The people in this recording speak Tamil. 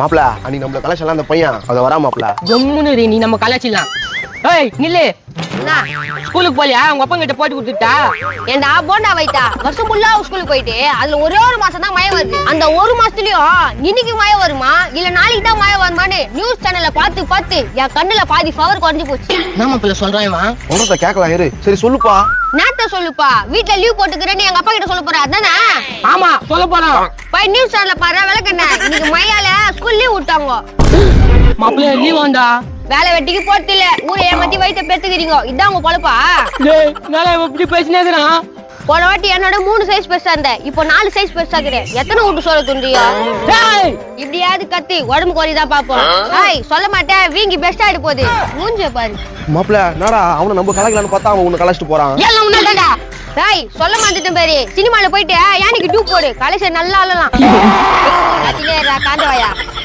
மாப்பிள அன்னைக்கு நம்மள கலாச்சலாம் அந்த பையன் அத வரா மாப்பிள. ஜம்முன்னு நீ நம்ம கலாச்சிடலாம். ஏய் நில்லு. ஸ்கூலுக்கு போலியா? உங்க அப்பா கிட்ட போட்டு கொடுத்துட்டா? ஏண்டா போண்டா வைத்தா வருஷம் ஃபுல்லா ஸ்கூலுக்கு போயிட்டு அதுல ஒரே ஒரு மாசம் தான் மழை வருது. அந்த ஒரு மாசத்துலயும் இன்னைக்கு மழை வருமா இல்ல நாளைக்கு தான் மழை வருமான்னு நியூஸ் சேனல்ல பார்த்து என் கண்ணுல பாதி பவர் குறைஞ்சு போச்சு. நாம பிள்ளை சொல்றான் உனத்த கேட்கலாம் இரு. சரி சொல்லுப்பா. நேத்த சொல்லுப்பா. வீட்டுல லீவ் போட்டுக்கிறேன்னு எங்க அப்பா கிட்ட சொல்ல போற அதானே? ஆமா சொல்ல போறோம். போய் நியூஸ் சேனல்ல பாரு விளக்கண்ண. இன்னைக்கு மழையால ஸ்கூல் லீவ் விட்டாங்க. மாப்பிள்ளை லீவ் வாண்டா. வேலை வெட்டிக்கு போறது இல்ல. ஊரை ஏமாத்தி வயிற்ற பெத்துக்கிறீங்க. இதான் உங்க பொழப்பா? இப்படி பேசினேக்குறான். போன வாட்டி என்னோட 3 சைஸ் பெருசா இருந்த. இப்போ 4 சைஸ் பெருசா இருக்கிறேன். எத்தனை வீட்டு சொல்ல துண்டியா? இப்படியாவது கத்தி உடம்பு குறைதான் பாப்போம். ஹாய் சொல்ல மாட்டேன். வீங்கி பெஸ்டா ஆயிடு போகுது. மூஞ்ச பாரு. மாப்பிள என்னடா அவனை நம்ம கலாய்க்கலான்னு பார்த்தா அவன் உன்னை கலாச்சிட்டு போறான். எல்லாம் உன்னதாடா. ஹாய் சொல்ல மாட்டேன் பாரு. சினிமால போயிட்டு யானைக்கு டியூப் போடு. கலெக்ஷன் நல்லா ஆளலாம். கத்திலே காந்தவாயா.